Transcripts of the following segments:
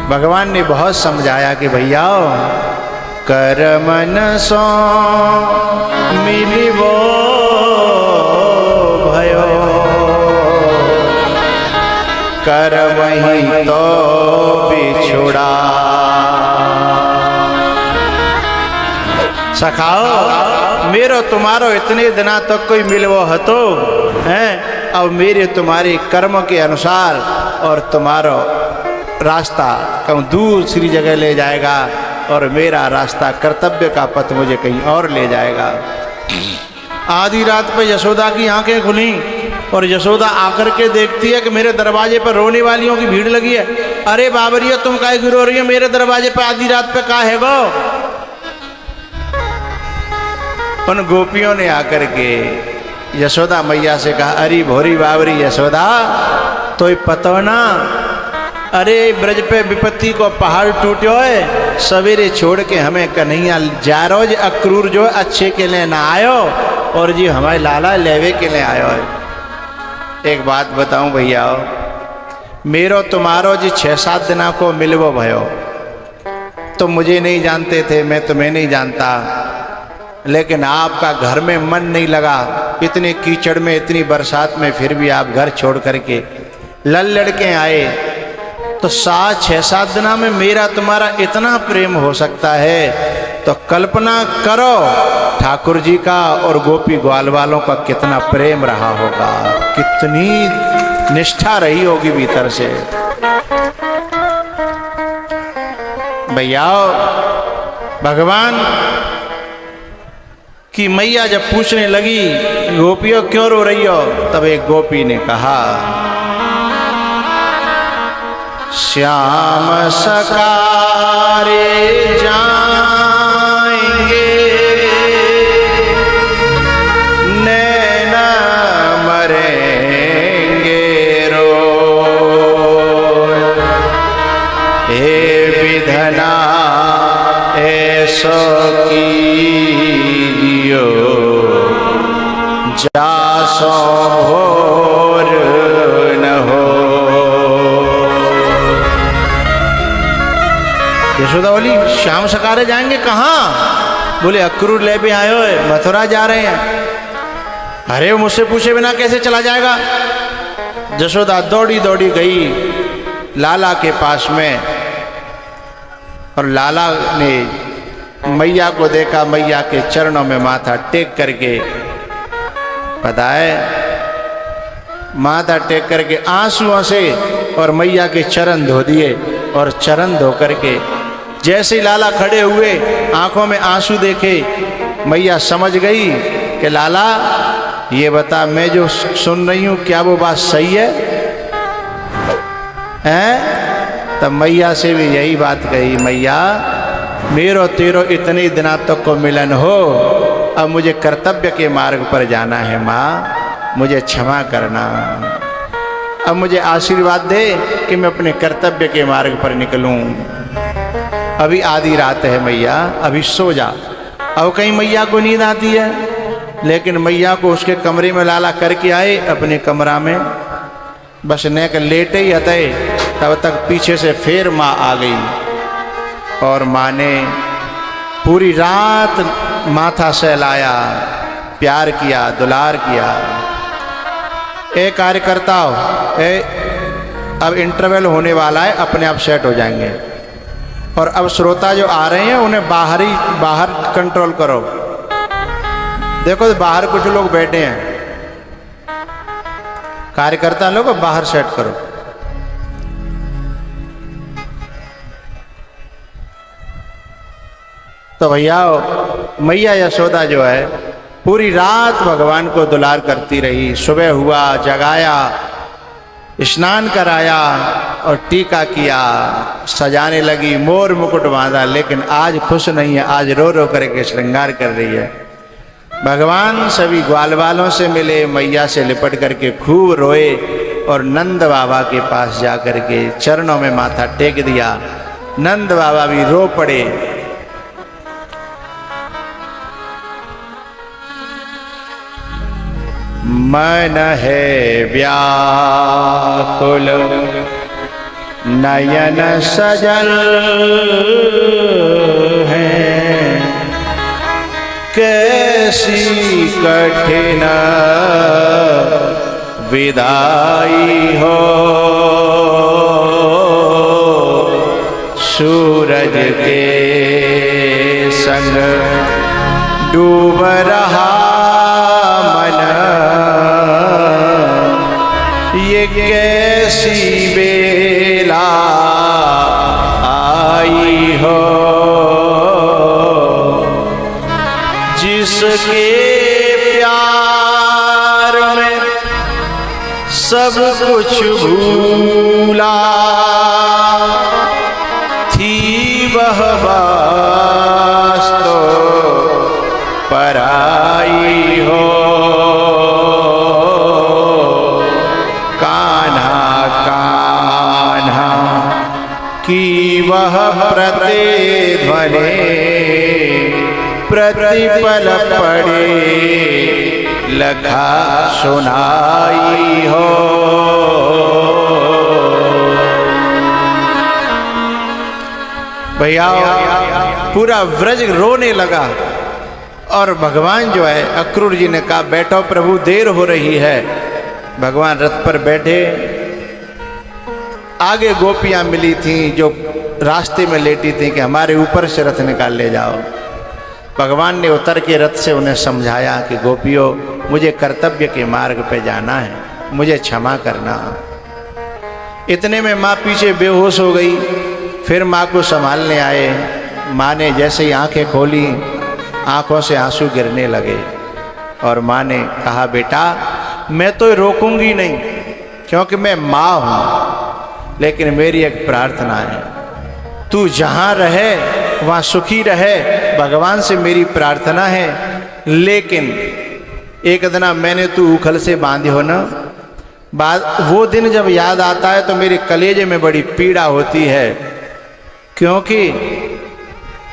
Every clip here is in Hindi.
भगवान ने बहुत समझाया कि भैया कर मन सो मिलिबो भयो, कर वही तो बिछुड़ा। सखाओ मेरो तुम्हारो इतने दिना तक कोई मिलवो हतो हैं, अब मेरे तुम्हारे कर्म के अनुसार और तुम्हारो रास्ता कहूँ दूसरी जगह ले जाएगा और मेरा रास्ता कर्तव्य का पथ मुझे कहीं और ले जाएगा। आधी रात पे यशोदा की आंखें खुली और यशोदा आकर के देखती है कि मेरे दरवाजे पर रोने वालियों की भीड़ लगी है। अरे बाबरिया तुम काहे रो रही हो, मेरे दरवाजे पर आधी रात पे का है गो। उन गोपियों ने आकर के यशोदा मैया से कहा, अरे भोरी बाबरी यशोदा तो पतो ना, अरे ब्रज पे विपत्ति को पहाड़ टूटो है, सवेरे छोड़ के हमें कन्हैया जा रोज अक्रूर जो अच्छे के लिए ना आयो और जी हमारे लाला लेवे के लिए आयो है। एक बात बताऊं भैया, मेरो तुम्हारो जी 6-7 दिना को मिलवो भयो, तो मुझे नहीं जानते थे, मैं तुम्हें नहीं जानता, लेकिन आपका घर में मन नहीं लगा, इतने कीचड़ में इतनी बरसात में फिर भी आप घर छोड़ करके लड़ के आए, तो 6-7 दिना में मेरा तुम्हारा इतना प्रेम हो सकता है, तो कल्पना करो ठाकुर जी का और गोपी ग्वाल वालों का कितना प्रेम रहा होगा, कितनी निष्ठा रही होगी भीतर से। भैया भगवान की मैया जब पूछने लगी गोपियों क्यों रो रही हो, तब एक गोपी ने कहा, श्याम सकारे जाएंगे नैना मरेंगे रो, हे विधना ऐसो कीजियो जासो भोर न हो। यशोदा बोली श्याम सकारे जाएंगे कहाँ? बोले अक्रूर ले भी आए हो, मथुरा जा रहे हैं। अरे वो मुझसे पूछे बिना कैसे चला जाएगा। यशोदा दौड़ी दौड़ी गई लाला के पास में और लाला ने मैया को देखा, मैया के चरणों में माथा टेक करके, पता है माथा टेक करके आंसुओं से और मैया के चरण धो दिए, और चरण धो करके जैसे ही लाला खड़े हुए आंखों में आंसू देखे, मैया समझ गई कि लाला ये बता मैं जो सुन रही हूं क्या वो बात सही है? तब मैया से भी यही बात कही, मैया मेरो तेरो इतने दिना तक को मिलन हो, अब मुझे कर्तव्य के मार्ग पर जाना है माँ, मुझे क्षमा करना, अब मुझे आशीर्वाद दे कि मैं अपने कर्तव्य के मार्ग पर निकलूं। अभी आधी रात है मैया, अभी सो जा। अब कहीं मैया को नींद आती है, लेकिन मैया को उसके कमरे में लाला करके आए अपने कमरा में, बस नेक लेटे ही हते, तब तक पीछे से फिर माँ आ गई और माँ ने पूरी रात माथा सहलाया, प्यार किया, दुलार किया। ए कार्यकर्ताओ, अब इंटरवल होने वाला है, अपने आप सेट हो जाएंगे, और अब श्रोता जो आ रहे हैं उन्हें बाहर कंट्रोल करो। देखो बाहर कुछ लोग बैठे हैं, कार्यकर्ता लोग बाहर सेट करो। तो भैया मैया यशोदा जो है पूरी रात भगवान को दुलार करती रही। सुबह हुआ, जगाया, स्नान कराया और टीका किया, सजाने लगी, मोर मुकुट बांधा, लेकिन आज खुश नहीं है, आज रो रो करके श्रृंगार कर रही है। भगवान सभी ग्वाल वालों से मिले, मैया से लिपट करके खूब रोए और नंद बाबा के पास जा करके चरणों में माथा टेक दिया। नंद बाबा भी रो पड़े। मन है व्याकुल नयन सजल है कैसी कठिन विदाई हो, सूरज के संग डूब रहा मन, ये कैसी बेला आई हो, जिसके प्यार में सब कुछ भूला, थी वह वास्तव पराई हो, कान्हा कान्हा की वह प्रतिध्वनि प्रतिपल पड़े लखा सुनाई हो। भैया पूरा व्रज रोने लगा और भगवान जो है अक्रूर जी ने कहा बैठो प्रभु देर हो रही है। भगवान रथ पर बैठे, आगे गोपियां मिली थीं जो रास्ते में लेटी थीं कि हमारे ऊपर से रथ निकाल ले जाओ। भगवान ने उतर के रथ से उन्हें समझाया कि गोपियों मुझे कर्तव्य के मार्ग पे जाना है, मुझे क्षमा करना। इतने में माँ पीछे बेहोश हो गई। फिर माँ को संभालने आए। माँ ने जैसे ही आंखें खोली आंखों से आंसू गिरने लगे और माँ ने कहा बेटा मैं तो रोकूंगी नहीं क्योंकि मैं माँ हूँ, लेकिन मेरी एक प्रार्थना है, तू जहाँ रहे वहाँ सुखी रहे, भगवान से मेरी प्रार्थना है। लेकिन एक दिन मैंने तू उखल से बांधी हो ना, वो दिन जब याद आता है तो मेरे कलेजे में बड़ी पीड़ा होती है, क्योंकि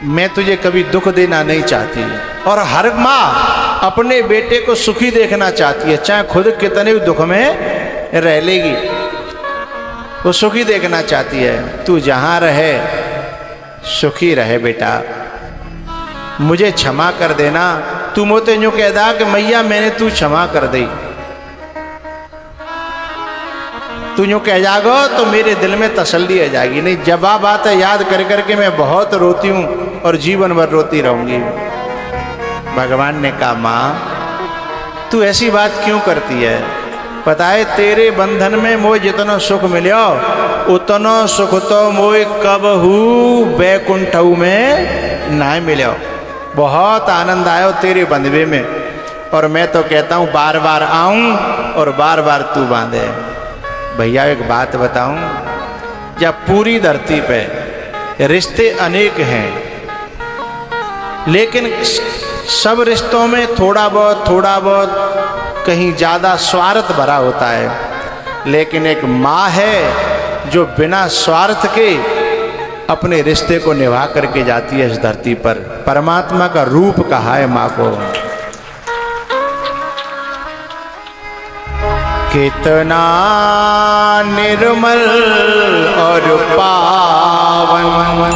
मैं तुझे कभी दुख देना नहीं चाहती। और हर माँ अपने बेटे को सुखी देखना चाहती है, चाहे खुद कितने दुख में रह लेगी, वो सुखी देखना चाहती है। तू जहाँ रहे सुखी रहे बेटा, मुझे क्षमा कर देना। तू मोते यूँ कह दा कि मैया मैंने तू क्षमा कर दी, तू यूँ कह जागो तो मेरे दिल में तसल्ली आ जाएगी। नहीं, जवाब आता है याद कर करके मैं बहुत रोती हूँ और जीवन भर रोती रहूंगी। भगवान ने कहा माँ तू ऐसी बात क्यों करती है? पता है तेरे बंधन में मोह जितना सुख मिलो उतना सुख तो मोह कबहू बैकुंठऊ में ना मिलो। बहुत आनंद आयो तेरे बंधवे में, और मैं तो कहता हूँ बार बार आऊं और बार बार तू बांधे। भैया एक बात बताऊं, जब पूरी धरती पे रिश्ते अनेक हैं, लेकिन सब रिश्तों में थोड़ा बहुत कहीं ज़्यादा स्वार्थ भरा होता है, लेकिन एक माँ है जो बिना स्वार्थ के अपने रिश्ते को निभा करके जाती है इस धरती पर। परमात्मा का रूप कहा है माँ को। कितना निर्मल और पावन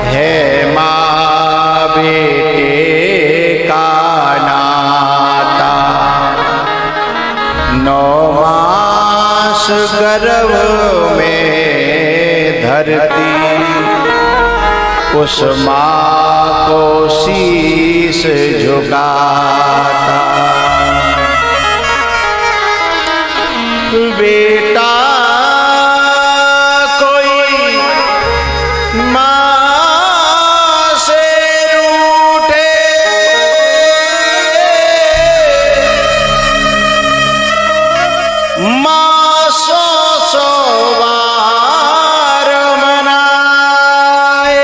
है माँ बेटे का नाता, 9 मास गर्भ में धरती उस माँ को शीश झुकाता। बेटा कोई माँ से रूठे माँ 100 बार मनाए,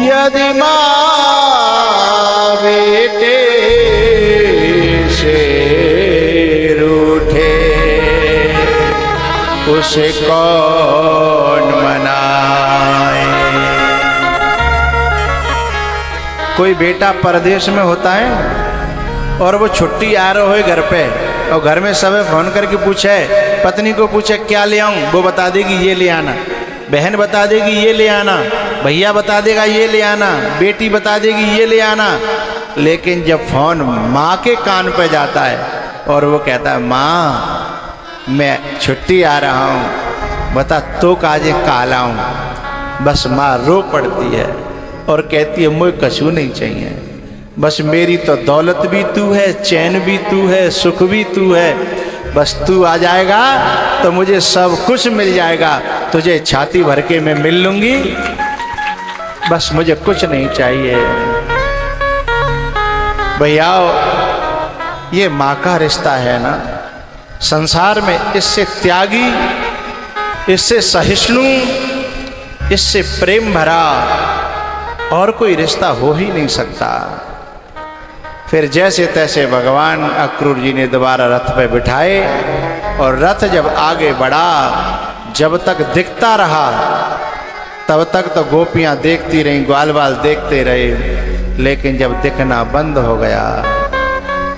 यदि माँ बेटे उसे कौन मनाए। कोई बेटा परदेश में होता है और वो छुट्टी आ रहा हो घर पे, और घर में सब फोन करके पूछे, पत्नी को पूछे क्या ले आऊं, वो बता देगी ये ले आना, बहन बता देगी ये ले आना, भैया बता देगा ये ले आना, बेटी बता देगी ये ले आना। लेकिन जब फोन माँ के कान पे जाता है और वो कहता है माँ मैं छुट्टी आ रहा हूँ, बता तो काजे काला हूँ, बस माँ रो पड़ती है और कहती है मुझे कछू नहीं चाहिए, बस मेरी तो दौलत भी तू है, चैन भी तू है, सुख भी तू है, बस तू आ जाएगा तो मुझे सब कुछ मिल जाएगा, तुझे छाती भर के मैं मिल लूंगी, बस मुझे कुछ नहीं चाहिए। भैया ये माँ का रिश्ता है ना, संसार में इससे त्यागी, इससे सहिष्णु, इससे प्रेम भरा और कोई रिश्ता हो ही नहीं सकता। फिर जैसे तैसे भगवान अक्रूर जी ने दोबारा रथ पे बिठाए और रथ जब आगे बढ़ा, जब तक दिखता रहा तब तक तो गोपियां देखती रहीं, ग्वाल बाल देखते रहे, लेकिन जब दिखना बंद हो गया,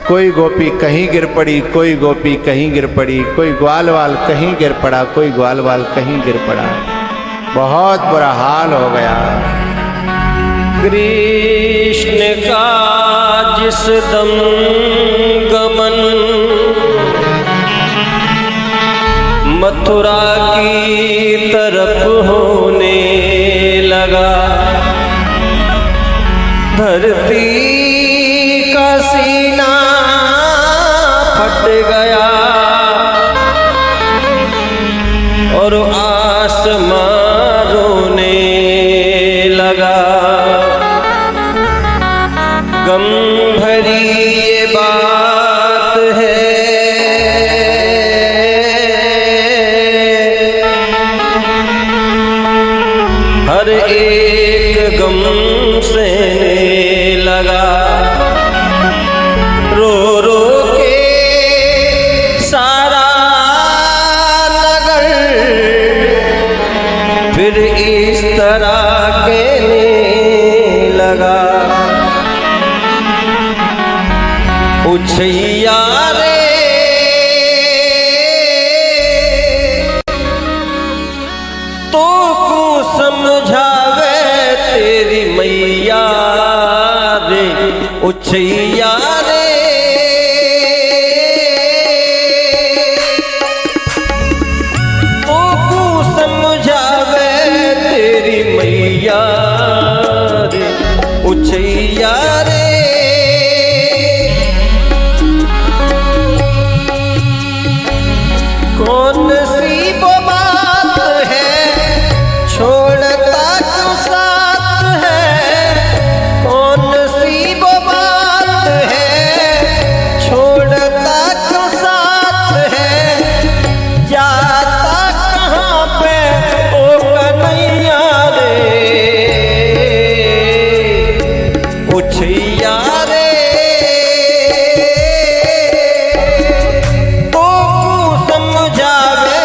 कोई गोपी कहीं गिर पड़ी, कोई गोपी कहीं गिर पड़ी, कोई ग्वाल बाल कहीं गिर पड़ा, कोई ग्वाल बाल कहीं गिर पड़ा, बहुत बुरा हाल हो गया। कृष्ण का जिस दम गमन मथुरा की तरफ होने लगा, धरती का सीना फट गया और आसमान रोने लगा। गम भरी ये बात है, हर एक गम सहने लगा, रो रो के सारा नगर फिर इस तरह कहने लगा, उछैया रे तो को समझावे तेरी मैया रे, उछैया रे तो को समझावे तेरी मैया रे, उछैया रे। कौन सी वो बात है छोड़ता क्यों साथ है, कौन सी वो बात है छोड़ता क्यों साथ है, जाता कहाँ पे ओ कन्हैया रे, उछैया रे तो समझावे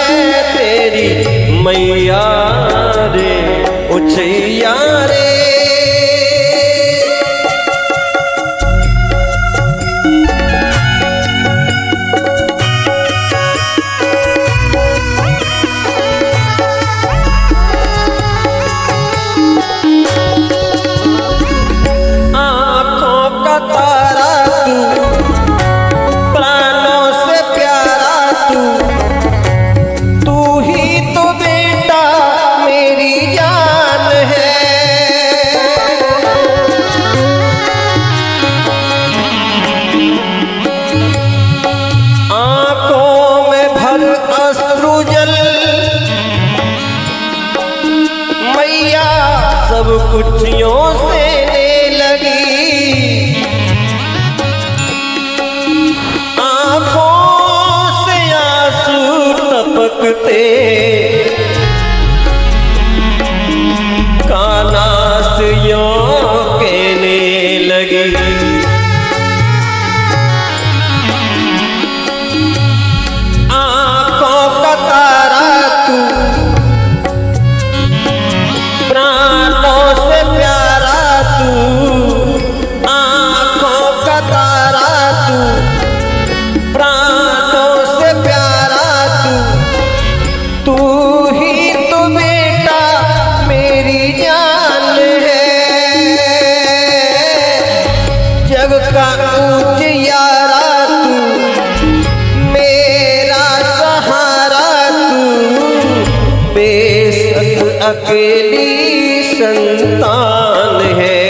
अकेली संतान है।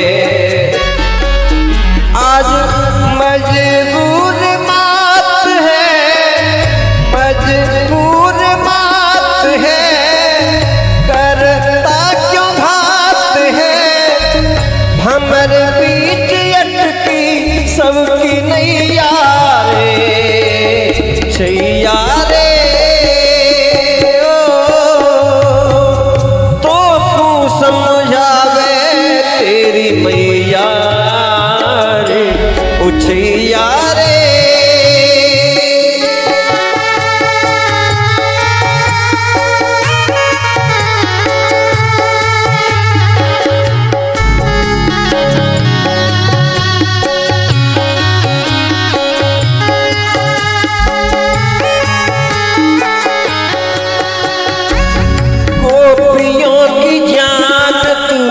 आज मजबूर मात है, मजबूर मात है, करता क्यों भात है। हमर बीच अटकी सबकी नैया रे, छैया रे। तेरी मैया रे, उछैया रे। गोपियों की जान तू,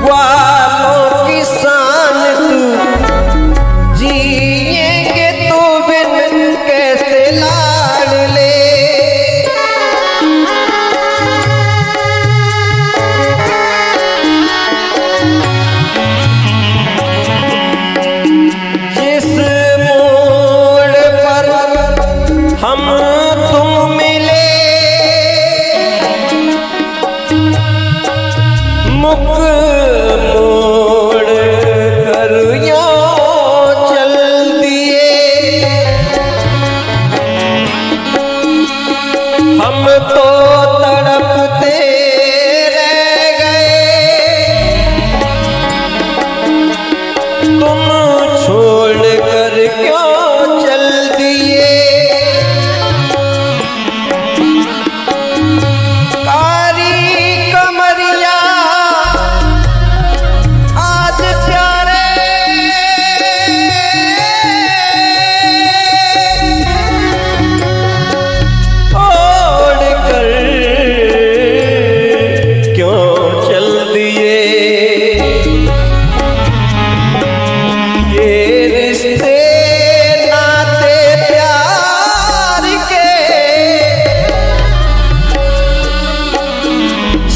वालों की शान तू, जिएंगे तो बिन कैसे लाड़ ले। जिस मोड़ पर हम तुम मिले, मुख मोड़ कर यूं चल दिए। हम तो तड़पते रह गए, तुम छोड़ कर क्यों चल दिए।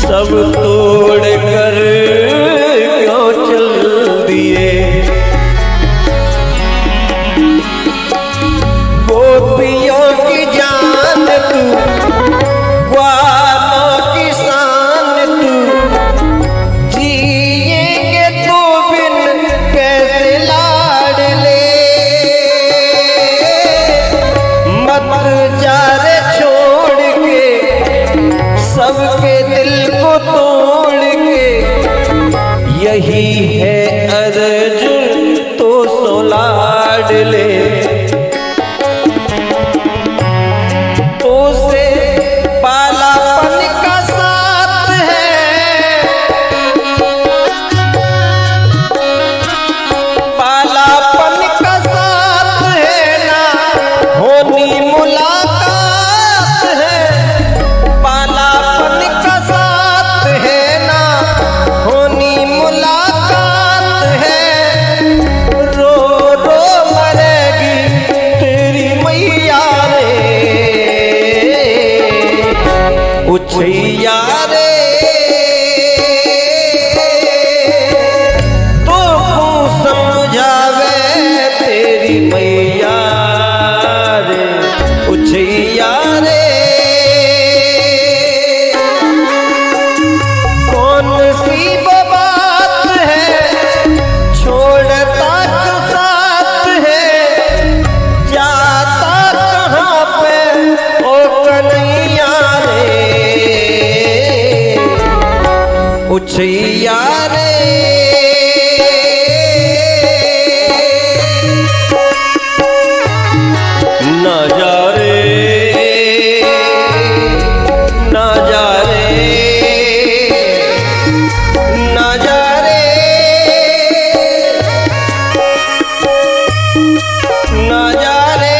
सब तोड़ कर क्यों चल दिए। गोपियों की जान तू, ग्वालों की शान तू, जिएंगे तो बिन कैसे लाड़ ले। मत जा रे छोड़ के सबके दिल को तोड़ के, यही है अर्जुन तो सो लाड ले। तो से पालापन का साथ है, पालापन का साथ है ना, होनी मुलाकात है। पालापन का साथ है ना, होनी मुलाकात है। रो रो मरेगी तेरी मैया रे, उछैया रे। तो समझावे तेरी मैया रे, उछैया रे। कौन सी बात है, छोड़ता क्यों साथ है, जाता कहाँ पे ओ कन्हैया रे, उछैया रे। ना जा रे, ना जा रे, ना जा रे, ना जा रे,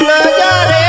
ना जा रे।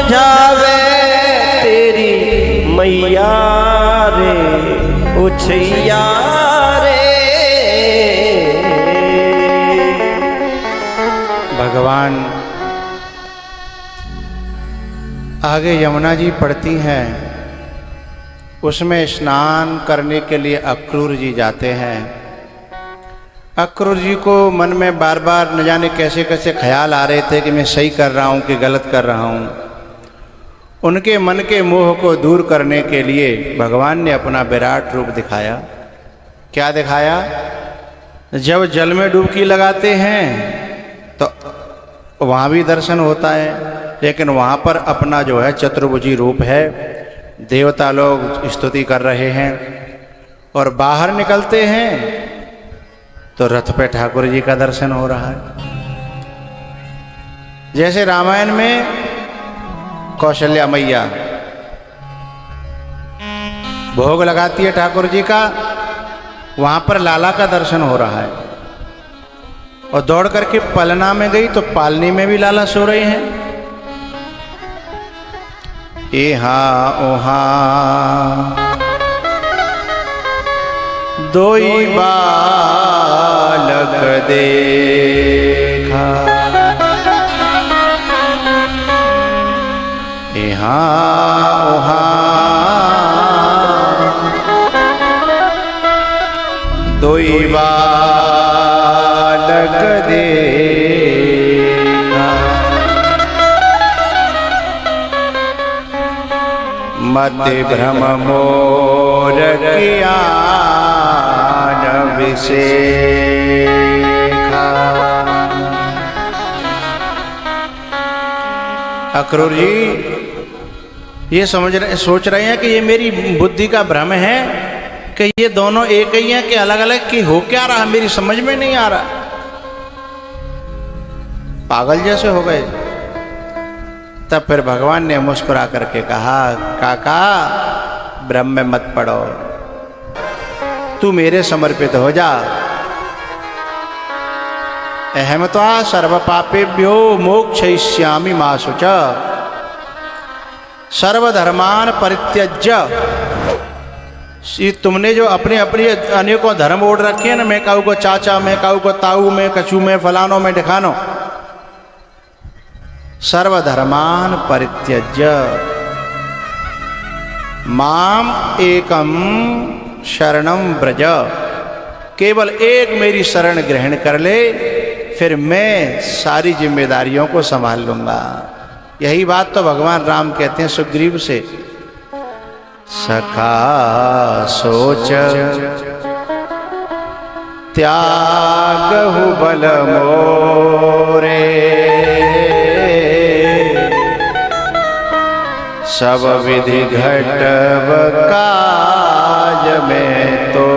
समझावे तेरी मैया रे उछैया रे। भगवान आगे यमुना जी पड़ती हैं, उसमें स्नान करने के लिए अक्रूर जी जाते हैं। अक्रूर जी को मन में बार बार न जाने कैसे कैसे ख्याल आ रहे थे कि मैं सही कर रहा हूँ कि गलत कर रहा हूँ। उनके मन के मोह को दूर करने के लिए भगवान ने अपना विराट रूप दिखाया। क्या दिखाया? जब जल में डुबकी लगाते हैं तो वहाँ भी दर्शन होता है, लेकिन वहाँ पर अपना जो है चतुर्भुजी रूप है। देवता लोग स्तुति कर रहे हैं। और बाहर निकलते हैं तो रथ पे ठाकुर जी का दर्शन हो रहा है। जैसे रामायण में कौशल्या मैया भोग लगाती है ठाकुर जी का, वहां पर लाला का दर्शन हो रहा है। और दौड़ करके पलना में गई तो पालनी में भी लाला सो रहे हैं। एहा ओहा दोई बालक देखा, यहाँ वहाँ दोई बालक देखा। मति भ्रम मोर किया विशेखा। अक्रूर जी ये सोच रहे हैं कि ये मेरी बुद्धि का भ्रम है कि ये दोनों एक ही हैं कि अलग अलग की हो क्या रहा, मेरी समझ में नहीं आ रहा। पागल जैसे हो गए। तब फिर भगवान ने मुस्कुरा करके कहा, काका भ्रम में मत पड़ो, तू मेरे समर्पित हो जा। अहमत्वा सर्व पापेभ्यो मोक्षयिष्यामि मा शुचा, सर्वधर्मान परित्यज्य। तुमने जो अपने अपने अनेकों धर्म ओढ़ रखे हैं ना, मैं काऊ को चाचा, मैं काऊ को ताऊ, मैं कछु में फलानो में ढिकानो, सर्वधर्मान परित्यज्य माम एकम शरणम व्रज। केवल एक मेरी शरण ग्रहण कर ले, फिर मैं सारी जिम्मेदारियों को संभाल लूंगा। यही बात तो भगवान राम कहते हैं सुग्रीव से, सखा सोच त्यागहु बल मोरे, सब विधि घटव काज में तो